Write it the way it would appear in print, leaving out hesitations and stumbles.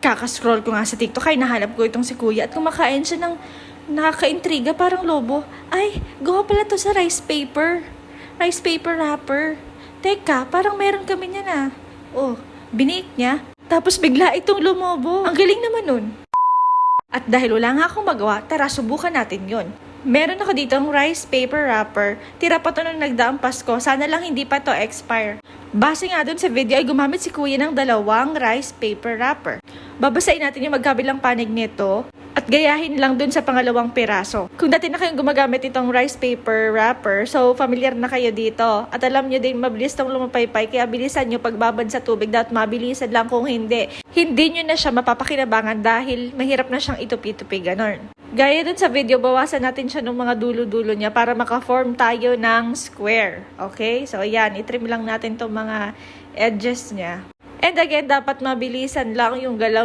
Kakascroll ko nga sa TikTok ay nahanap ko itong si Kuya at kumakain siya ng nakaka-intriga parang lobo. Ay, gawa pala to sa rice paper. Rice paper wrapper. Teka, parang meron kami niyan ah. Oh, binake niya. Tapos bigla itong lumobo. Ang galing naman nun. At dahil wala nga akong magawa, tara subukan natin yon. Meron ako dito ang rice paper wrapper. Tira pa to nung nagdaang Pasko. Sana lang hindi pa to expire. Base nga dun sa video ay gumamit si Kuya ng 2 rice paper wrapper. Babasahin natin yung magkabilang panig nito at gayahin lang dun sa pangalawang piraso. Kung dati na kayong gumagamit itong rice paper wrapper, so familiar na kayo dito. At alam nyo din mabilis tong lumapaypay, kaya bilisan nyo pagbabad sa tubig dapat mabilisan lang kung hindi. Hindi nyo na siya mapapakinabangan dahil mahirap na siyang itupi-tupi ganon. Gaya dun sa video, bawasan natin siya ng mga dulo-dulo niya para maka-form tayo ng square. Okay? So ayan, itrim lang natin tong mga edges niya. And again, dapat mabilisan lang yung galaw